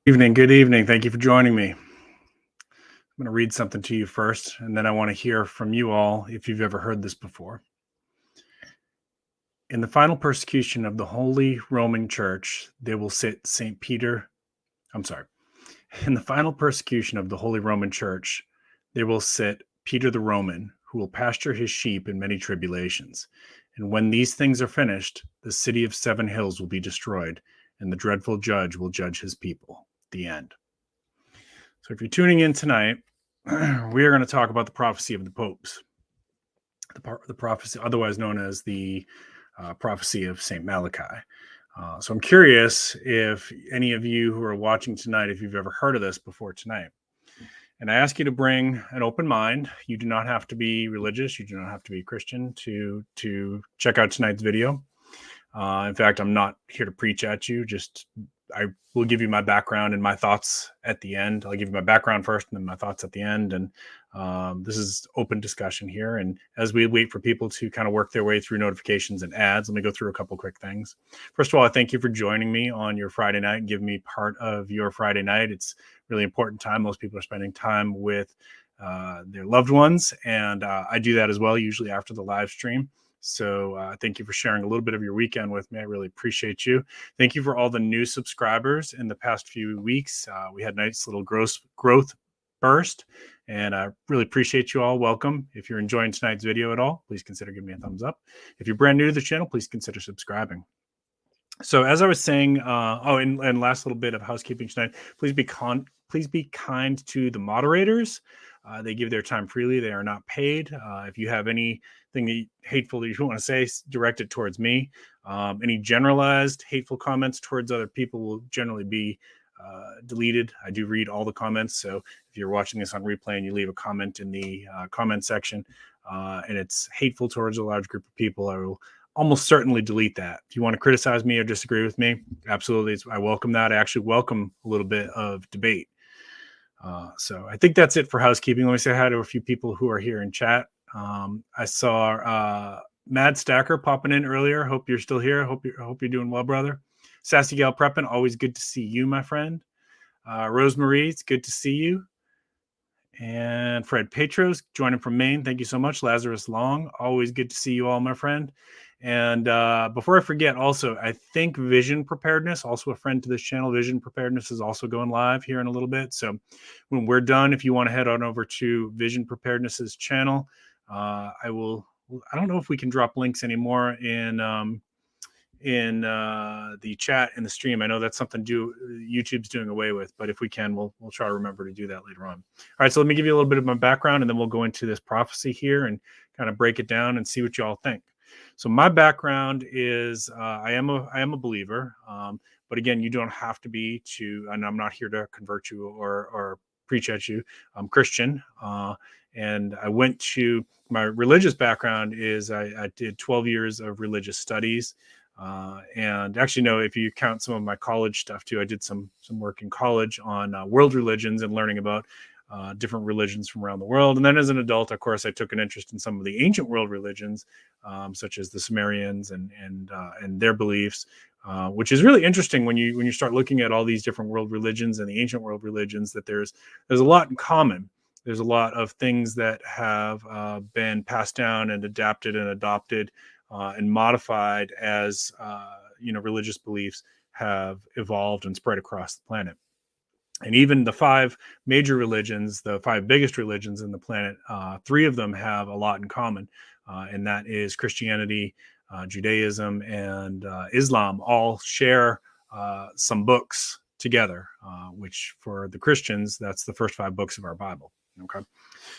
Evening, good evening. Thank you for joining me. I'm going to read something to you first, and then I want to hear from you all if you've ever heard this before. In the final persecution of the Holy Roman Church, they will sit St. Peter. In the final persecution of the Holy Roman Church, they will sit Peter the Roman, who will pasture his sheep in many tribulations. And when these things are finished, the city of 7 hills will be destroyed, and the dreadful judge will judge his people. The end. So if you're tuning in tonight, we are going to talk about the prophecy of the popes, the prophecy, otherwise known as the prophecy of St. Malachi. So I'm curious if any of you who are watching tonight, if you've ever heard of this before tonight. And I ask you to bring an open mind. You do not have to be religious. You do not have to be Christian to check out tonight's video. In fact, I'm not here to preach at you. I will give you my background and my thoughts at the end. I'll give you my background first and then my thoughts at the end. And this is open discussion here. And as we wait for people to kind of work their way through notifications and ads, let me go through a couple quick things. First of all, I thank you for joining me on your Friday night and giving me part of your Friday night. It's a really important time. Most people are spending time with their loved ones. And I do that as well, usually after the live stream. So thank you for sharing a little bit of your weekend with me. I really appreciate you. Thank you for all the new subscribers in the past few weeks. We had a nice little growth burst, and I really appreciate you all. Welcome. If you're enjoying tonight's video at all, please consider giving me a thumbs up. If you're brand new to the channel, please consider subscribing. So as I was saying, and last little bit of housekeeping tonight, please be kind to the moderators. They give their time freely. They are not paid. If you have anything hateful that you want to say, direct it towards me. Any generalized hateful comments towards other people will generally be deleted. I do read all the comments. So if you're watching this on replay and you leave a comment in the comment section and it's hateful towards a large group of people, I will almost certainly delete that. If you want to criticize me or disagree with me, absolutely, I welcome that. I actually welcome a little bit of debate. So I think that's it for housekeeping. Let me say hi to a few people who are here in chat. I saw Mad Stacker popping in earlier. Hope you're still here. Hope you're doing well, brother. Sassy Gal Preppin, always good to see you, my friend. Rosemarie, it's good to see you. And Fred Petros joining from Maine. Thank you so much. Lazarus Long, always good to see you all, my friend. And before I forget, also, I think Vision Preparedness, also a friend to this channel, Vision Preparedness is also going live here in a little bit. So when we're done, if you want to head on over to Vision Preparedness's channel, I don't know if we can drop links anymore in the chat in the stream. I know that's something YouTube's doing away with, but if we can, we'll try to remember to do that later on. All right, so let me give you a little bit of my background, and then we'll go into this prophecy here and kind of break it down and see what y'all think. So my background is I am a believer, but again, you don't have to be and I'm not here to convert you or preach at you. I'm Christian, and I went to my religious background is I did 12 years of religious studies. And actually, no, if you count some of my college stuff too, I did some work in college on world religions and learning about different religions from around the world. And then as an adult, of course, I took an interest in some of the ancient world religions, such as the Sumerians and their beliefs, which is really interesting when you start looking at all these different world religions and the ancient world religions, that there's a lot in common. There's a lot of things that have been passed down and adapted and adopted and modified as religious beliefs have evolved and spread across the planet. And even the 5 major religions, the 5 biggest religions in the planet, 3 of them have a lot in common, and that is Christianity, Judaism, and Islam. All share some books together, which for the Christians, that's the first 5 books of our Bible. Okay.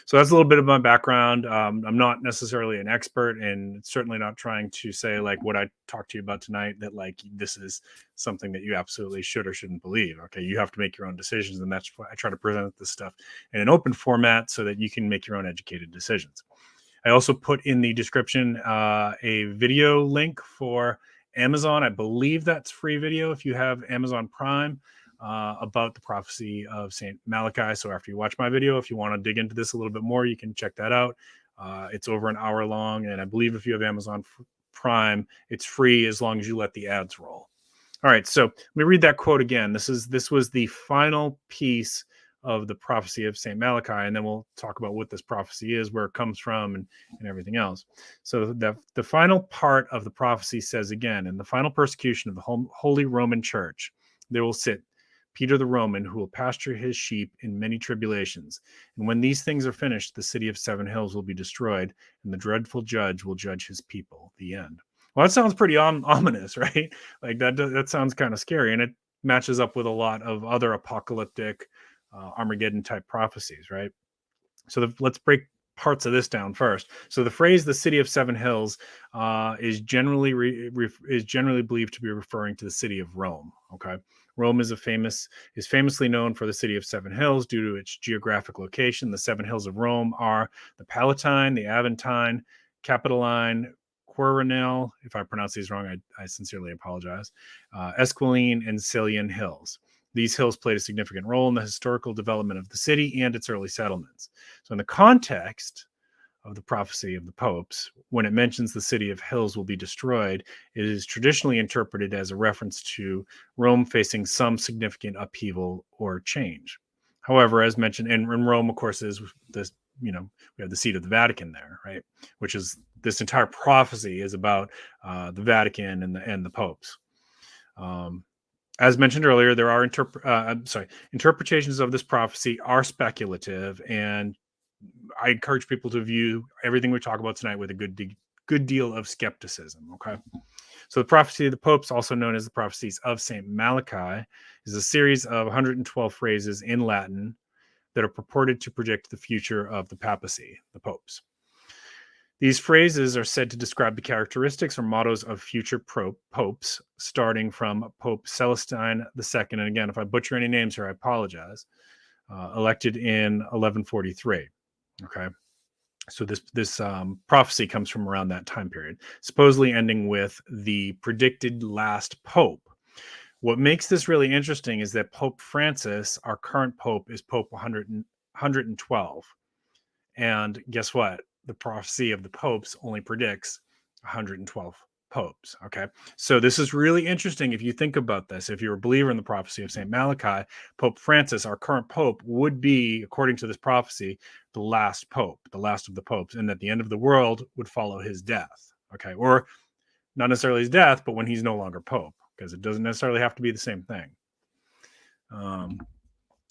So that's a little bit of my background. I'm not necessarily an expert, and certainly not trying to say like what I talked to you about tonight, that like this is something that you absolutely should or shouldn't believe. Okay. You have to make your own decisions. And that's why I try to present this stuff in an open format so that you can make your own educated decisions. I also put in the description a video link for Amazon. I believe that's free video if you have Amazon Prime. About the prophecy of St. Malachi. So after you watch my video, if you want to dig into this a little bit more, you can check that out. It's over an hour long. And I believe if you have Amazon Prime, it's free as long as you let the ads roll. All right, so let me read that quote again. This was the final piece of the prophecy of Saint Malachi, and then we'll talk about what this prophecy is, where it comes from, and everything else. So the final part of the prophecy says again, in the final persecution of the Holy Roman Church, there will sit Peter the Roman, who will pasture his sheep in many tribulations. And when these things are finished, the city of seven hills will be destroyed, and the dreadful judge will judge his people. The end. Well, that sounds pretty ominous, right? Like that sounds kind of scary, and it matches up with a lot of other apocalyptic Armageddon type prophecies, right? So let's break parts of this down first. So the phrase "the city of seven hills" is generally believed to be referring to the city of Rome. Okay, Rome is famously known for the city of seven hills due to its geographic location. The seven hills of Rome are the Palatine, the Aventine, Capitoline, Quirinal, if I pronounce these wrong, I sincerely apologize, Esquiline, and Sicilian hills. These hills played a significant role in the historical development of the city and its early settlements. So in the context of the prophecy of the popes, when it mentions the city of hills will be destroyed, it is traditionally interpreted as a reference to Rome facing some significant upheaval or change. However, as mentioned, and Rome, of course, is this, we have the seat of the Vatican there, right? Which is this entire prophecy is about the Vatican and the popes. As mentioned earlier, there are interpretations of this prophecy are speculative, and I encourage people to view everything we talk about tonight with a good deal of skepticism. Okay, so the prophecy of the popes, also known as the prophecies of Saint Malachi, is a series of 112 phrases in Latin that are purported to predict the future of the papacy, the popes. These phrases are said to describe the characteristics or mottos of future popes, starting from Pope Celestine II. And again, if I butcher any names here, I apologize. Elected in 1143. Okay, so this prophecy comes from around that time period, supposedly ending with the predicted last pope. What makes this really interesting is that Pope Francis, our current pope, is Pope 112. And guess what? The prophecy of the popes only predicts 112 popes. Okay. So this is really interesting if you think about this. If you're a believer in the prophecy of St. Malachi, Pope Francis, our current pope, would be, according to this prophecy, the last pope, the last of the popes, and that the end of the world would follow his death. Okay. Or not necessarily his death, but when he's no longer pope, because it doesn't necessarily have to be the same thing.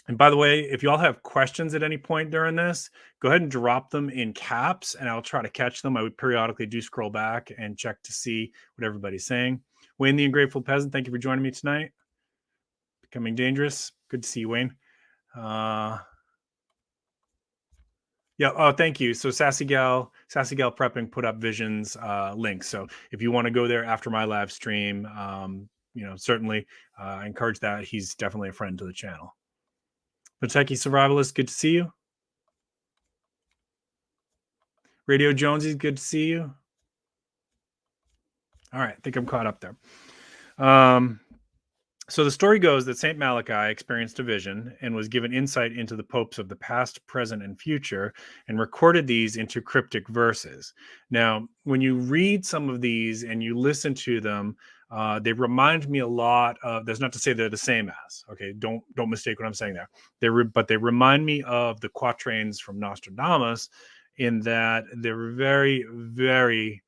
And by the way, if you all have questions at any point during this, go ahead and drop them in caps and I'll try to catch them. I would periodically do scroll back and check to see what everybody's saying. Wayne the Ungrateful Peasant, thank you for joining me tonight. Becoming Dangerous. Good to see you, Wayne. Yeah. Oh, thank you. So Sassy Gal Prepping put up Vision's link. So if you want to go there after my live stream, certainly I encourage that. He's definitely a friend to the channel. Pateki Survivalist, good to see you. Radio Jonesy, good to see you. All right, I think I'm caught up there. So the story goes that St. Malachi experienced a vision and was given insight into the popes of the past, present, and future, and recorded these into cryptic verses. Now, when you read some of these and you listen to them, they remind me a lot of, that's not to say they're the same as, okay, don't mistake what I'm saying there. But they remind me of the quatrains from Nostradamus in that they're very, very,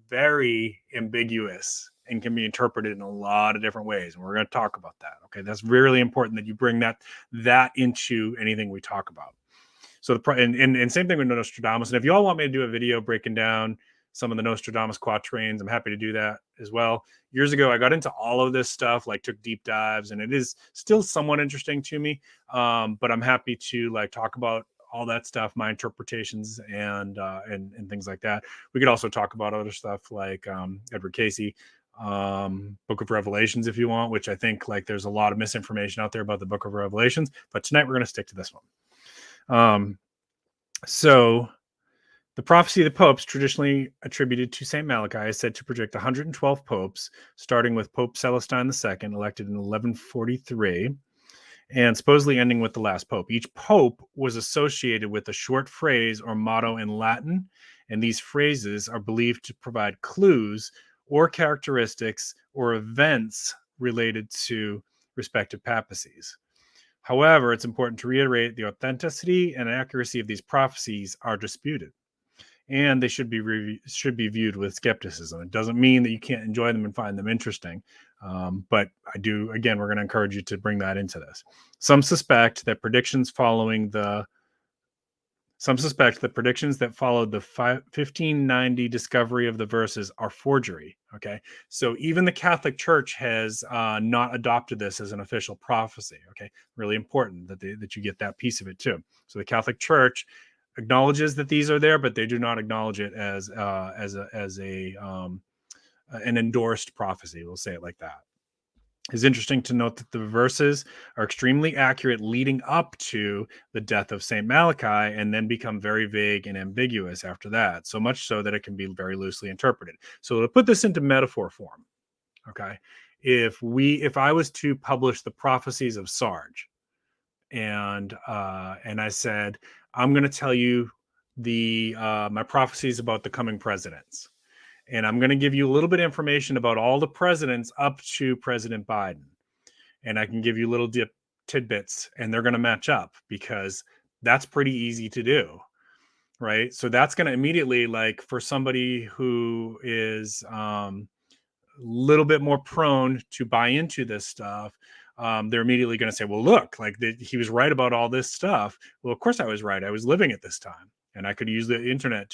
very ambiguous and can be interpreted in a lot of different ways. And we're going to talk about that. Okay. That's really important that you bring that into anything we talk about. So and same thing with Nostradamus. And if you all want me to do a video breaking down some of the Nostradamus quatrains, I'm happy to do that as well. Years ago, I got into all of this stuff, like took deep dives, and it is still somewhat interesting to me. But I'm happy to talk about all that stuff, my interpretations and things like that. We could also talk about other stuff like Edward Casey, Book of Revelations, if you want, which I think there's a lot of misinformation out there about the Book of Revelations, but tonight we're going to stick to this one. So the prophecy of the popes, traditionally attributed to St. Malachi, is said to predict 112 popes, starting with Pope Celestine II, elected in 1143, and supposedly ending with the last pope. Each pope was associated with a short phrase or motto in Latin, and these phrases are believed to provide clues or characteristics or events related to respective papacies. However, it's important to reiterate the authenticity and accuracy of these prophecies are disputed, and they should be viewed with skepticism. It doesn't mean that you can't enjoy them and find them interesting, but we're going to encourage you to bring that into this. Some suspect that predictions that followed the 1590 discovery of the verses are forgery. Okay, so even the Catholic Church has not adopted this as an official prophecy. Okay, really important that you get that piece of it too. So the Catholic Church acknowledges that these are there, but they do not acknowledge it as an endorsed prophecy. We'll say it like that. It's interesting to note that the verses are extremely accurate leading up to the death of Saint Malachy, and then become very vague and ambiguous after that. So much so that it can be very loosely interpreted. So to put this into metaphor form, okay, if I was to publish the prophecies of Sarge, and I said, I'm going to tell you my prophecies about the coming presidents, and I'm going to give you a little bit of information about all the presidents up to President Biden, and I can give you little tidbits, and they're going to match up because that's pretty easy to do, right? So that's going to immediately, like, for somebody who is a little bit more prone to buy into this stuff, they're immediately going to say, well, look, like he was right about all this stuff. Well, of course I was right. I was living at this time, and I could use the internet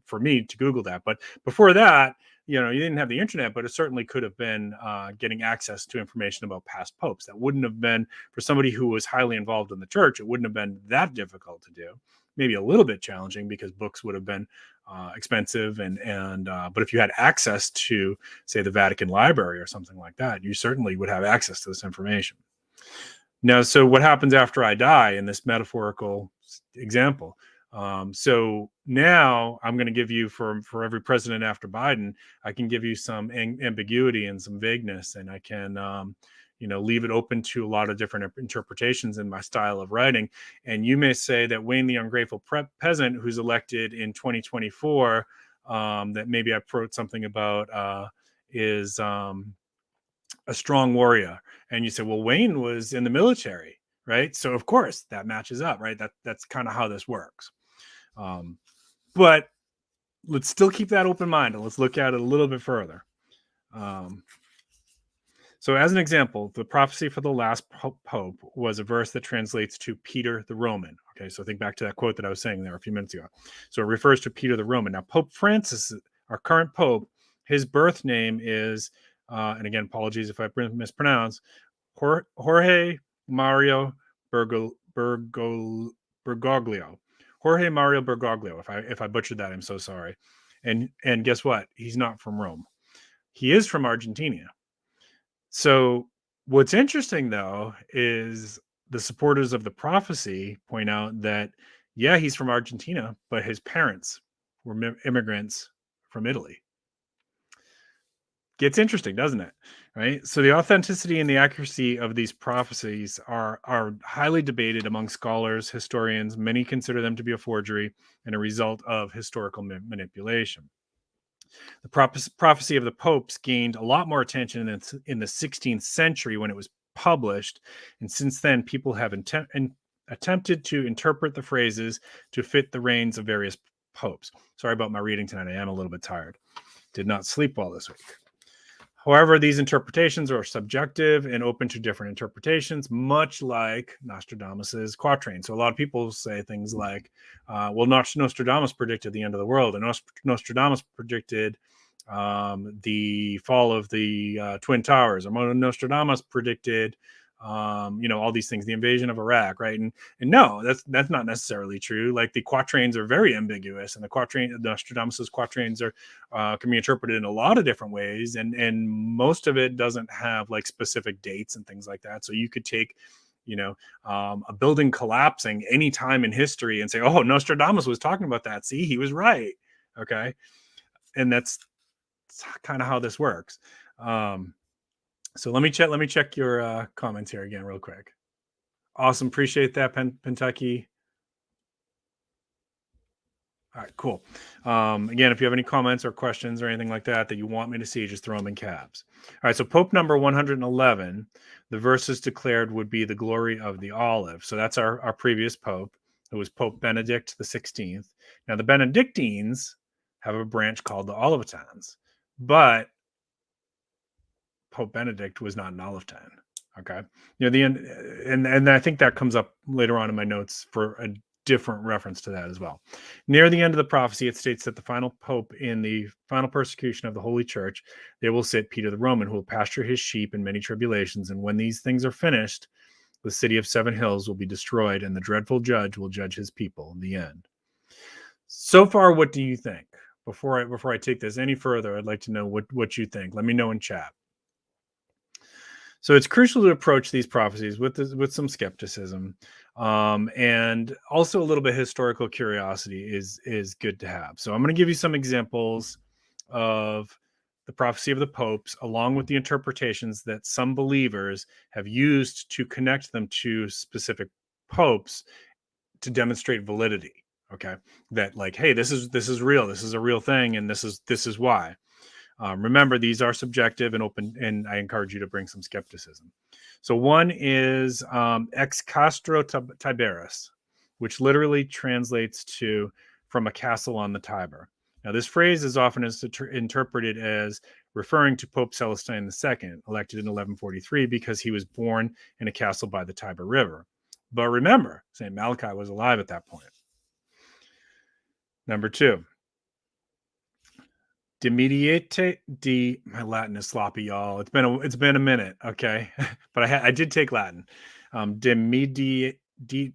for me to Google that. But before that, you didn't have the internet, but it certainly could have been getting access to information about past popes. That wouldn't have been, for somebody who was highly involved in the church, it wouldn't have been that difficult to do. Maybe a little bit challenging because books would have been expensive, but if you had access to, say, the Vatican Library or something like that, you certainly would have access to this information. Now, so what happens after I die in this metaphorical example? So now I'm going to give you, for every president after Biden, I can give you some ambiguity and some vagueness, and I can leave it open to a lot of different interpretations in my style of writing. And you may say that Wayne the Ungrateful Peasant, who's elected in 2024, that maybe I wrote something about, is a strong warrior. And you say, well, Wayne was in the military, right? So of course that matches up, right? That's kind of how this works. But let's still keep that open mind, and let's look at it a little bit further. So as an example, the prophecy for the last pope was a verse that translates to Peter the Roman. Okay, so think back to that quote that I was saying there a few minutes ago. So it refers to Peter the Roman. Now, Pope Francis, our current pope, his birth name is, and again, apologies if I mispronounce, Jorge Mario Bergoglio. Jorge Mario Bergoglio. If I butchered that, I'm so sorry. And guess what? He's not from Rome. He is from Argentina. So what's interesting, though, is the supporters of the prophecy point out that, yeah, he's from Argentina, but his parents were immigrants from Italy. Gets interesting, doesn't it? Right? So the authenticity and the accuracy of these prophecies are highly debated among scholars, historians. Many consider them to be a forgery and a result of historical manipulation. The prophecy of the popes gained a lot more attention in the 16th century when it was published, and since then people have attempted to interpret the phrases to fit the reigns of various popes. Sorry about my reading tonight. I am a little bit tired. Did not sleep well this week. However, these interpretations are subjective and open to different interpretations, much like Nostradamus's quatrain. So a lot of people say things like, well, Nostradamus predicted the end of the world, and Nostradamus predicted the fall of the Twin Towers, or Nostradamus predicted all these things, the invasion of Iraq, right? And no, that's not necessarily true. Like, the quatrains are very ambiguous, and Nostradamus's quatrains are can be interpreted in a lot of different ways, and most of it doesn't have like specific dates and things like that. So you could take a building collapsing any time in history and say, oh, Nostradamus was talking about that. See, he was right. Okay, and that's kind of how this works. So let me check your comments here again real quick. Awesome. Appreciate that, Kentucky. All right, cool. Again, if you have any comments or questions or anything like that you want me to see, just throw them in caps. All right, so Pope number 111, the verses declared would be the glory of the olive. So that's our previous Pope. It was Pope Benedict the 16th. Now, the Benedictines have a branch called the Olivetans, but Pope Benedict was not an Olivetan. Okay, and I think that comes up later on in my notes for a different reference to that as well. Near the end of the prophecy, it states that the final pope in the final persecution of the Holy Church, they will sit Peter the Roman, who will pasture his sheep in many tribulations. And when these things are finished, the city of seven hills will be destroyed, and the dreadful judge will judge his people in the end. So far, what do you think? Before I take this any further, I'd like to know what you think. Let me know in chat. So it's crucial to approach these prophecies with some skepticism, and also a little bit of historical curiosity is good to have. So I'm going to give you some examples of the prophecy of the popes, along with the interpretations that some believers have used to connect them to specific popes to demonstrate validity. Okay, that like, hey, this is real. This is a real thing, and this is why. Remember, these are subjective and open, and I encourage you to bring some skepticism. So one is ex castro Tiberis, which literally translates to from a castle on the Tiber. Now, this phrase is often interpreted as referring to Pope Celestine II, elected in 1143, because he was born in a castle by the Tiber River. But remember, St. Malachy was alive at that point. Number two, my Latin is sloppy, y'all. It's been a minute, okay, but I did take Latin. De meditate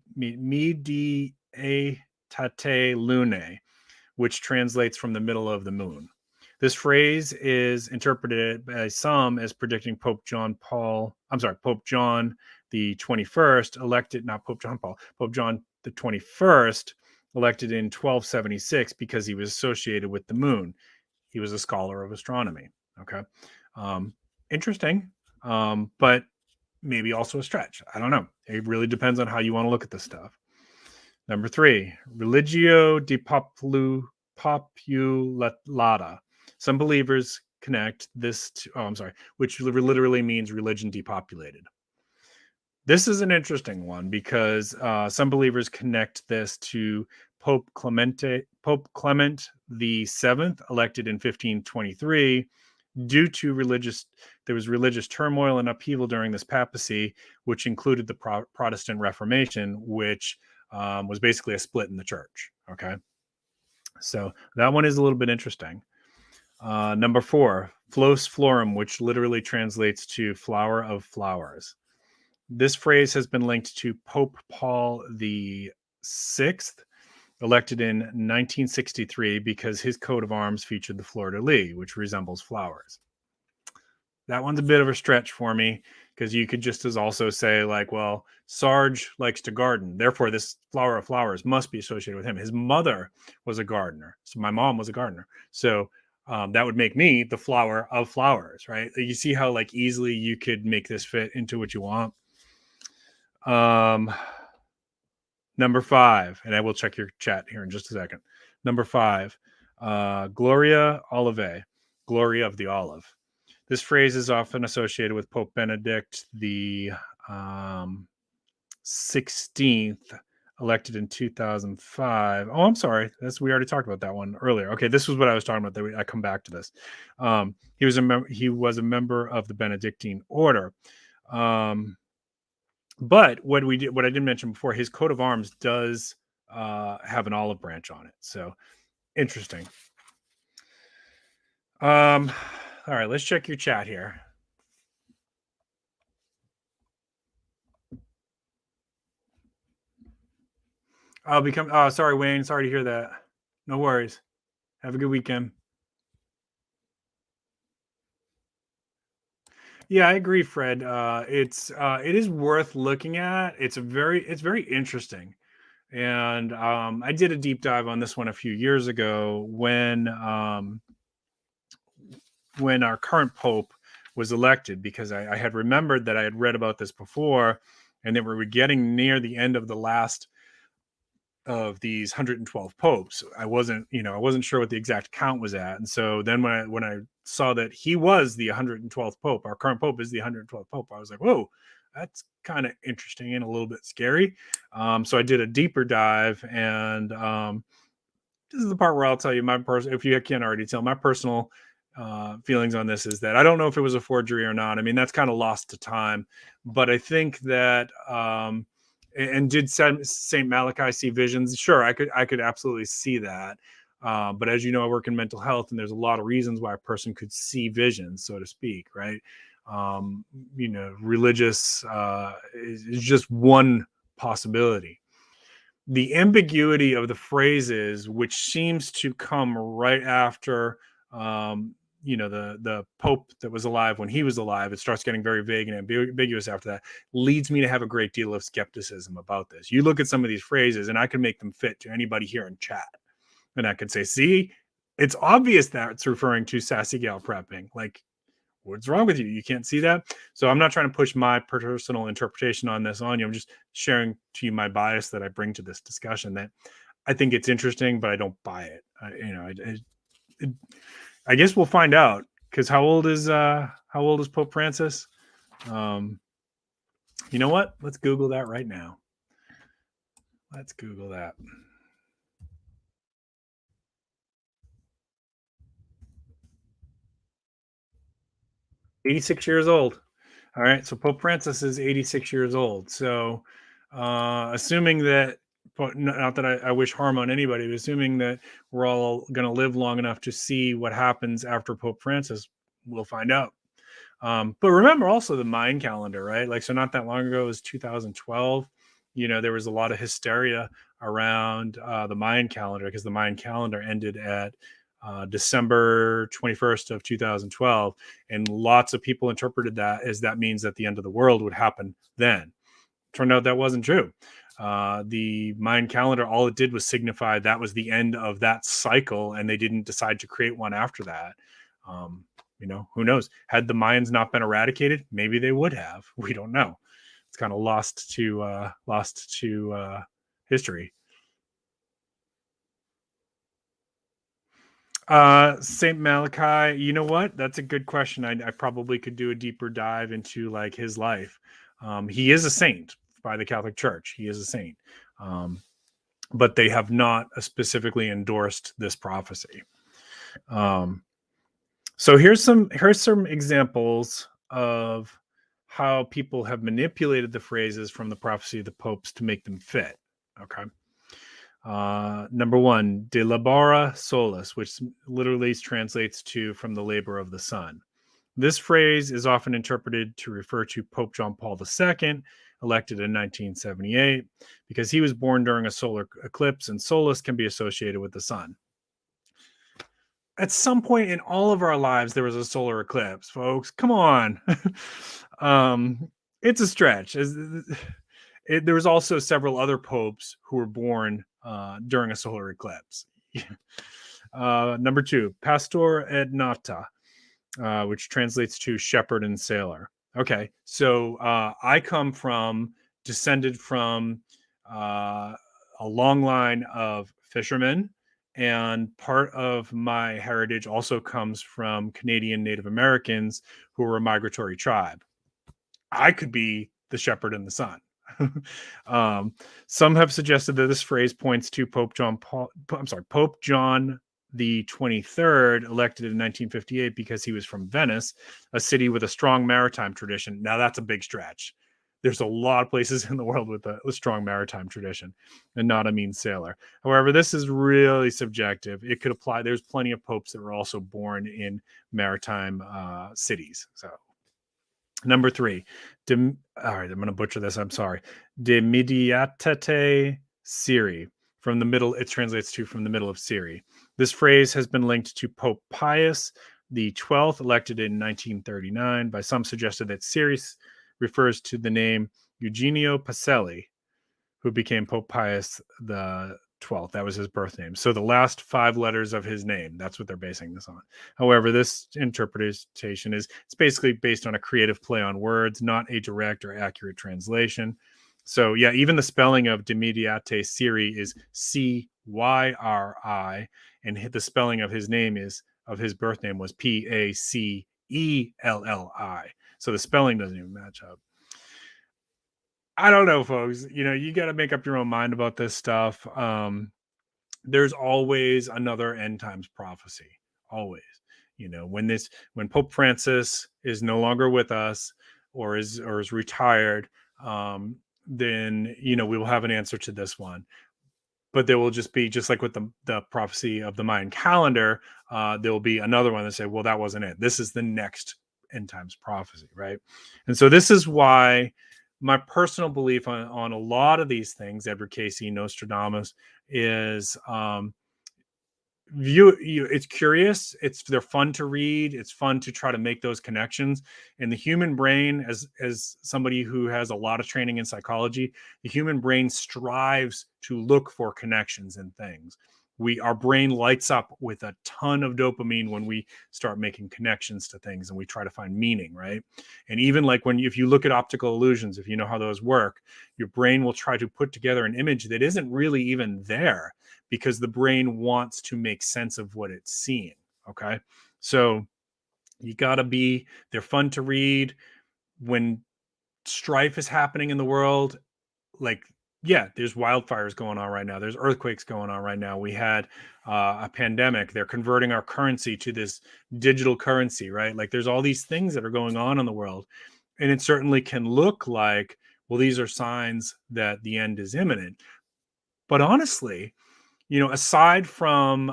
lune, which translates from the middle of the moon. This phrase is interpreted by some as predicting Pope John the 21st, elected, not Pope John Paul, Pope John the 21st, elected in 1276 because he was associated with the moon. He was a scholar of astronomy. Okay. Interesting. But maybe also a stretch. I don't know. It really depends on how you want to look at this stuff. Number three, religio de populata. Some believers connect this to, which literally means religion depopulated. This is an interesting one because some believers connect this to Pope Clement VII, elected in 1523, due to there was religious turmoil and upheaval during this papacy, which included the Protestant Reformation, which was basically a split in the church. Okay, so that one is a little bit interesting. Number four, Flos Florum, which literally translates to flower of flowers. This phrase has been linked to Pope Paul VI, elected in 1963, because his coat of arms featured the fleur-de-lis, which resembles flowers. That one's a bit of a stretch for me, because you could just as also say, like, well, Sarge likes to garden, therefore this flower of flowers must be associated with him. His mother was a gardener, so my mom was a gardener. So that would make me the flower of flowers, right? You see how like easily you could make this fit into what you want. Number five, and I will check your chat here in just a second. Number five, Gloria Olivae, glory of the olive. This phrase is often associated with Pope Benedict the 16th, elected in 2005. Oh, I'm sorry. We already talked about that one earlier. Okay, this was what I was talking about. I come back to this. He was a member of the Benedictine order. But what I didn't mention before, his coat of arms does have an olive branch on it. So interesting. All right, let's check your chat here. Sorry, Wayne. Sorry to hear that. No worries. Have a good weekend. Yeah, I agree, Fred. It is worth looking at. It's very interesting. And I did a deep dive on this one a few years ago when our current Pope was elected, because I had remembered that I had read about this before, and that we were getting near the end of the last of these 112 popes. I wasn't sure what the exact count was at. And so then when I saw that he was the 112th pope, our current pope is the 112th pope, I was like, whoa, that's kind of interesting and a little bit scary. So I did a deeper dive, and this is the part where I'll tell you if you can't already tell, my personal feelings on this is that I don't know if it was a forgery or not. I mean, that's kind of lost to time, but I think that, and did Saint Malachy see visions? Sure, I could absolutely see that. But as you know, I work in mental health, and there's a lot of reasons why a person could see visions, so to speak, right? Religious is just one possibility. The ambiguity of the phrases, which seems to come right after, the Pope that was alive when he was alive, it starts getting very vague and ambiguous after that, leads me to have a great deal of skepticism about this. You look at some of these phrases, and I can make them fit to anybody here in chat. And I could say, see, it's obvious that it's referring to Sassy Gal prepping. Like, what's wrong with you? You can't see that? So I'm not trying to push my personal interpretation on this on you. I'm just sharing to you my bias that I bring to this discussion, that I think it's interesting, but I don't buy it. I guess we'll find out, because how old is Pope Francis? You know what? Let's Google that right now. Let's Google that. "86 years old." All right, so Pope Francis is 86 years old. So, assuming that, not that I wish harm on anybody, but assuming that we're all going to live long enough to see what happens after Pope Francis, we'll find out. But remember also the Mayan calendar, right? Like, so not that long ago, it was 2012. There was a lot of hysteria around the Mayan calendar, because the Mayan calendar ended at December 21st of 2012. And lots of people interpreted that as that means that the end of the world would happen then. Turned out that wasn't true. The Mayan calendar, all it did was signify that was the end of that cycle, and they didn't decide to create one after that. Who knows? Had the Mayans not been eradicated, maybe they would have. We don't know. It's kind of lost to history. Saint Malachy, you know what? That's a good question. I probably could do a deeper dive into like his life. He is a saint by the Catholic Church. He is a saint. But they have not specifically endorsed this prophecy. So here's some examples of how people have manipulated the phrases from the prophecy of the popes to make them fit. Okay. Number one, de labora solis, which literally translates to "from the labor of the sun." This phrase is often interpreted to refer to Pope John Paul II, elected in 1978, because he was born during a solar eclipse, and solis can be associated with the sun. At some point in all of our lives, there was a solar eclipse, folks. Come on. It's a stretch. There was also several other popes who were born during a solar eclipse. Number two, pastor et nata, which translates to shepherd and sailor. Okay, so I descended from a long line of fishermen, and part of my heritage also comes from Canadian Native Americans who were a migratory tribe. I could be the shepherd and the sun. Some have suggested that this phrase points to Pope John the 23rd, elected in 1958, because he was from Venice, a city with a strong maritime tradition. Now that's a big stretch. There's a lot of places in the world with a strong maritime tradition, and not a mean sailor. However, this is really subjective. It could apply. There's plenty of popes that were also born in maritime cities. So, number three, all right, I'm going to butcher this. I'm sorry. De mediatate Syri. From the middle, it translates to "from the middle of Syri." This phrase has been linked to Pope Pius the 12th, elected in 1939. By some, suggested that Syri refers to the name Eugenio Pacelli, who became Pope Pius the 12th. That was his birth name. So the last 5 letters of his name, that's what they're basing this on. However, this interpretation it's basically based on a creative play on words, not a direct or accurate translation. So yeah, even the spelling of Demediate Ciri is Cyri, and the spelling of his name of his birth name was Pacelli. So the spelling doesn't even match up. I don't know, folks. You got to make up your own mind about this stuff. There's always another end times prophecy. Always. When Pope Francis is no longer with us or is retired, then we will have an answer to this one. But there will just be, just like with the prophecy of the Mayan calendar, there will be another one that say, well, that wasn't it. This is the next end times prophecy, right? And so this is why my personal belief on a lot of these things, Edward Casey, Nostradamus, is it's curious, they're fun to read, it's fun to try to make those connections. And the human brain, as somebody who has a lot of training in psychology, the human brain strives to look for connections and things. Our brain lights up with a ton of dopamine when we start making connections to things and we try to find meaning, right? And even like if you look at optical illusions, if you know how those work, your brain will try to put together an image that isn't really even there, because the brain wants to make sense of what it's seeing. Okay. So they're fun to read. When strife is happening in the world, like, yeah, there's wildfires going on right now. There's earthquakes going on right now. We had a pandemic. They're converting our currency to this digital currency, right? Like there's all these things that are going on in the world. And it certainly can look like, well, these are signs that the end is imminent. But honestly, aside from,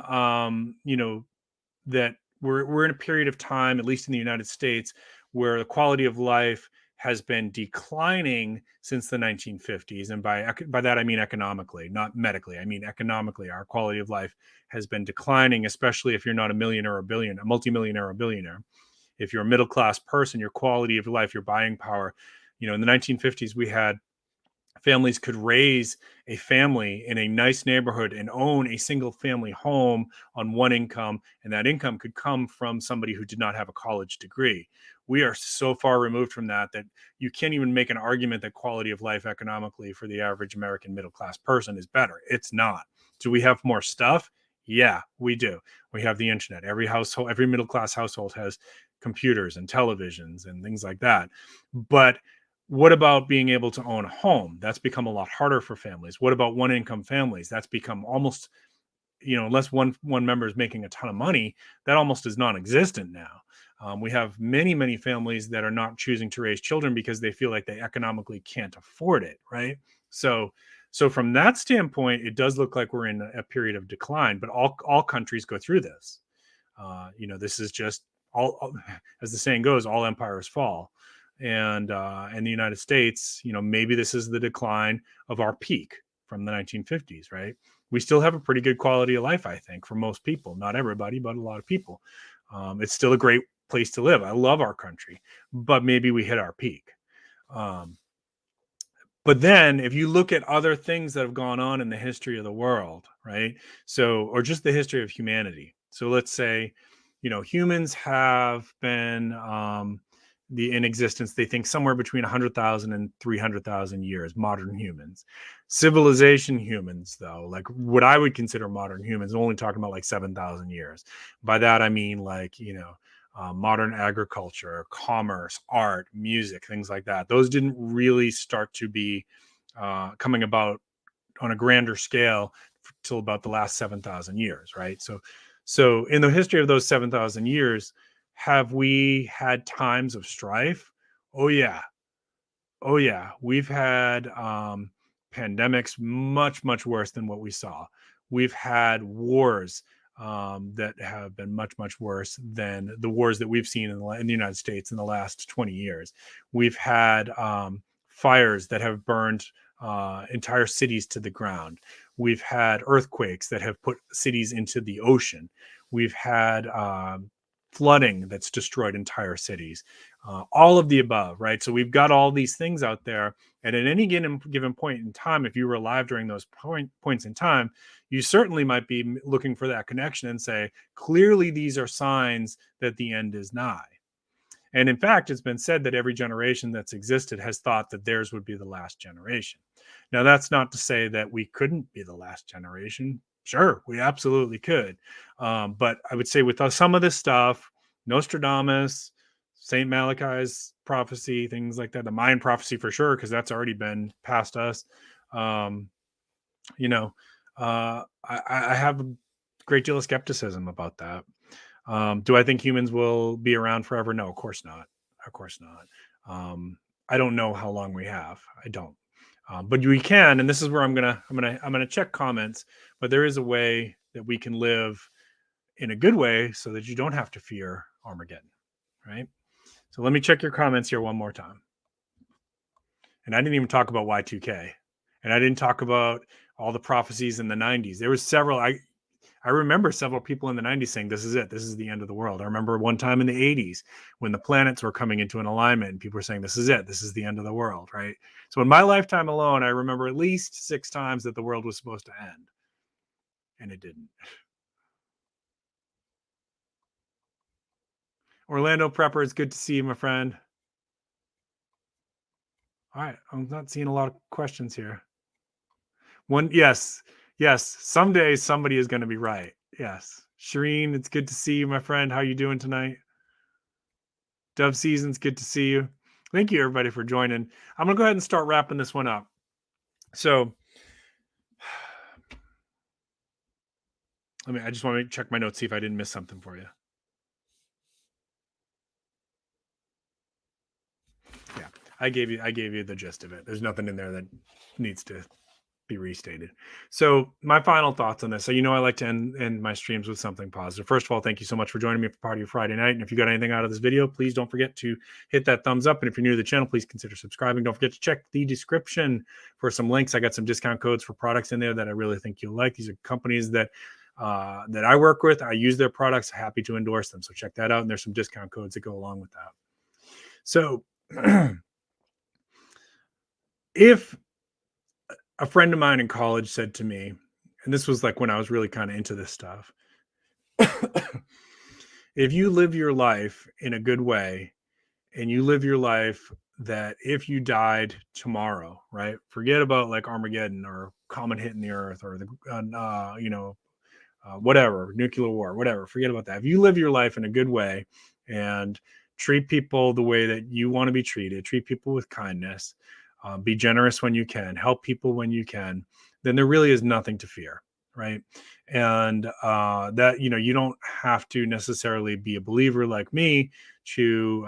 that we're in a period of time, at least in the United States, where the quality of life has been declining since the 1950s. And by that, I mean economically, not medically. I mean economically, our quality of life has been declining, especially if you're not a millionaire or a multimillionaire or a billionaire. If you're a middle-class person, your quality of life, your buying power, in the 1950s, we had families could raise a family in a nice neighborhood and own a single family home on one income, and that income could come from somebody who did not have a college degree. We are so far removed from that you can't even make an argument that quality of life economically for the average American middle class person is better. It's not. Do we have more stuff? Yeah, we do. We have the internet. Every household, every middle class household has computers and televisions and things like that. But what about being able to own a home? That's become a lot harder for families. What about one income families? That's become almost, unless one member is making a ton of money, that almost is non-existent now. We have many, many families that are not choosing to raise children because they feel like they economically can't afford it, right? So from that standpoint, it does look like we're in a period of decline, but all countries go through this. This is just all, as the saying goes, all empires fall. And in the United States, maybe this is the decline of our peak from the 1950s, right? We still have a pretty good quality of life, I think, for most people. Not everybody, but a lot of people. It's still a great place to live. I love our country, but maybe we hit our peak. But then if you look at other things that have gone on in the history of the world, right? Or just the history of humanity. So let's say, humans have been in existence, they think somewhere between 100,000 and 300,000 years, modern humans. Civilization humans, though, like what I would consider modern humans, only talking about like 7,000 years. By that, I mean like, modern agriculture, commerce, art, music, things like that. Those didn't really start to be coming about on a grander scale till about the last 7,000 years, right? So in the history of those 7,000 years, have we had times of strife? Oh yeah. We've had pandemics much, much worse than what we saw. We've had wars that have been much, much worse than the wars that we've seen in the United States in the last 20 years. We've had fires that have burned entire cities to the ground. We've had earthquakes that have put cities into the ocean. We've had flooding that's destroyed entire cities, all of the above, right? So we've got all these things out there. And at any given point in time, if you were alive during those points in time, you certainly might be looking for that connection and say, clearly, these are signs that the end is nigh. And in fact, it's been said that every generation that's existed has thought that theirs would be the last generation. Now, that's not to say that we couldn't be the last generation. Sure, we absolutely could. But I would say with some of this stuff, Nostradamus, St. Malachi's prophecy, things like that, the Mayan prophecy for sure, because that's already been past us. Um, you know, I have a great deal of skepticism about that. Do I think humans will be around forever? No, of course not. Of course not. I don't know how long we have. I don't. But we can, and this is where I'm gonna check comments. But there is a way that we can live in a good way, so that you don't have to fear Armageddon, right? So let me check your comments here one more time. And I didn't even talk about Y2K, and I didn't talk about all the prophecies in the 90s. There was several. I remember several people in the 90s saying, this is it. This is the end of the world. I remember one time in the 80s when the planets were coming into an alignment and people were saying, this is it. This is the end of the world, right? So in my lifetime alone, I remember at least 6 times that the world was supposed to end. And it didn't. Orlando Prepper, it's good to see you, my friend. All right. I'm not seeing a lot of questions here. Yes. Someday somebody is going to be right. Yes. Shireen, it's good to see you, my friend. How you doing tonight? Dove Seasons, good to see you. Thank you, everybody, for joining. I'm going to go ahead and start wrapping this one up. So, I just want to check my notes, see if I didn't miss something for you. Yeah, I gave you the gist of it. There's nothing in there that needs to be restated. So my final thoughts on this. So, I like to end my streams with something positive. First of all, thank you so much for joining me for part of your Friday night. And if you got anything out of this video, please don't forget to hit that thumbs up. And if you're new to the channel, please consider subscribing. Don't forget to check the description for some links. I got some discount codes for products in there that I really think you'll like. These are companies that I work with. I use their products. Happy to endorse them. So check that out. And there's some discount codes that go along with that. So if a friend of mine in college said to me, and this was like when I was really kind of into this stuff, if you live your life in a good way and you live your life that if you died tomorrow, right, forget about like Armageddon or comet hitting the earth or the, whatever, nuclear war, whatever, forget about that. If you live your life in a good way and treat people the way that you want to be treated, treat people with kindness, be generous when you can, help people when you can, then there really is nothing to fear, right? And that you don't have to necessarily be a believer like me to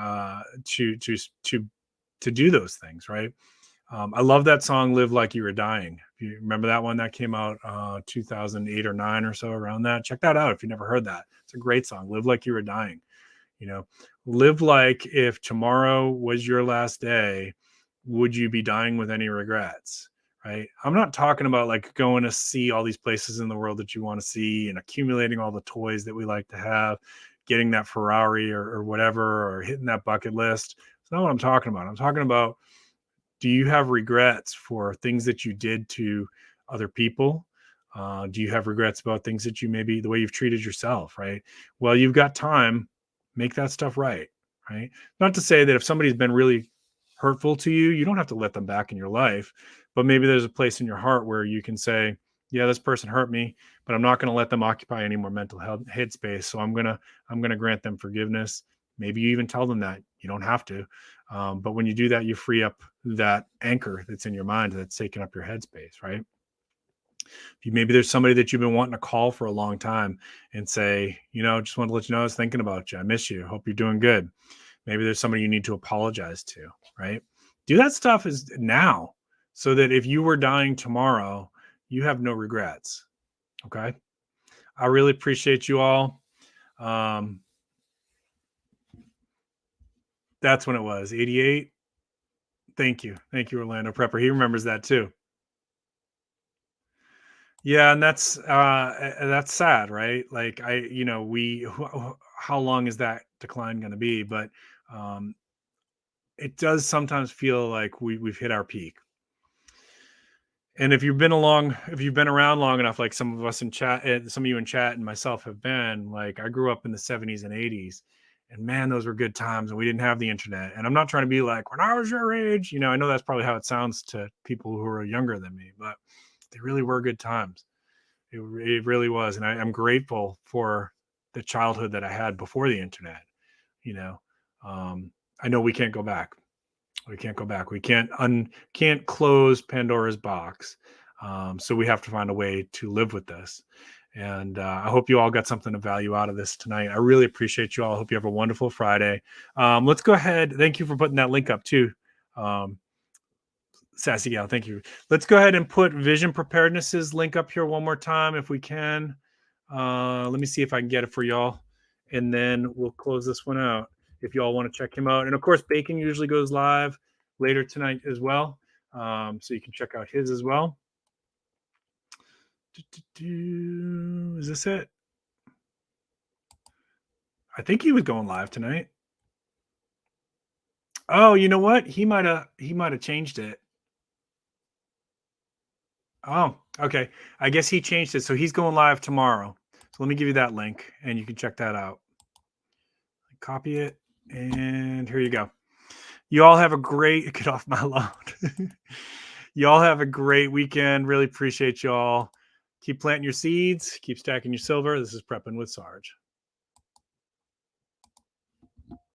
do those things, right? I love that song "Live Like You Were Dying." If you remember that one, that came out 2008 or 9 or so, around that. Check that out if you never heard that. It's a great song. "Live Like You Were Dying." Live like if tomorrow was your last day. Would you be dying with any regrets? Right? I'm not talking about like going to see all these places in the world that you want to see and accumulating all the toys that we like to have, getting that Ferrari or whatever, or hitting that bucket list. It's not what I'm talking about. I'm talking about, do you have regrets for things that you did to other people? Do you have regrets about things that maybe the way you've treated yourself, right? Well, you've got time, make that stuff right, right? Not to say that if somebody's been really hurtful to you, you don't have to let them back in your life, but maybe there's a place in your heart where you can say, yeah, this person hurt me, but I'm not going to let them occupy any more mental headspace. So I'm going to grant them forgiveness. Maybe you even tell them that. You don't have to. But when you do that, you free up that anchor that's in your mind that's taking up your headspace, right? Maybe there's somebody that you've been wanting to call for a long time and say, just want to let you know I was thinking about you. I miss you. Hope you're doing good. Maybe there's somebody you need to apologize to, right? Do that stuff is now, so that if you were dying tomorrow, you have no regrets. Okay. I really appreciate you all. That's when it was 88. Thank you, Orlando Prepper. He remembers that too. Yeah, and that's sad, right? Like how long is that decline going to be? But it does sometimes feel like we've hit our peak. And if you've been around long enough, like some of us in chat, some of you in chat and myself have been, like, I grew up in the 70s and 80s, And man, those were good times. And we didn't have the internet. And I'm not trying to be like, when I was your age, I know that's probably how it sounds to people who are younger than me, but they really were good times. It really was. And I'm grateful for the childhood that I had before the internet. I know we can't go back. We can't go back. We can't close Pandora's box. So we have to find a way to live with this. And I hope you all got something of value out of this tonight. I really appreciate you all. I hope you have a wonderful Friday. Let's go ahead. Thank you for putting that link up too. Sassy Gal, thank you. Let's go ahead and put Vision Preparedness's link up here one more time if we can. Let me see if I can get it for y'all. And then we'll close this one out if y'all want to check him out. And of course, Bacon usually goes live later tonight as well. So you can check out his as well. Is this it? I think he was going live tonight. Oh, you know what? He might have changed it. Oh, okay. I guess he changed it. So he's going live tomorrow. So let me give you that link and you can check that out. Copy it. And here you go. You all have a great, get off my lawn. You all have a great weekend. Really appreciate you all. Keep planting your seeds. Keep stacking your silver. This is Prepping with Sarge.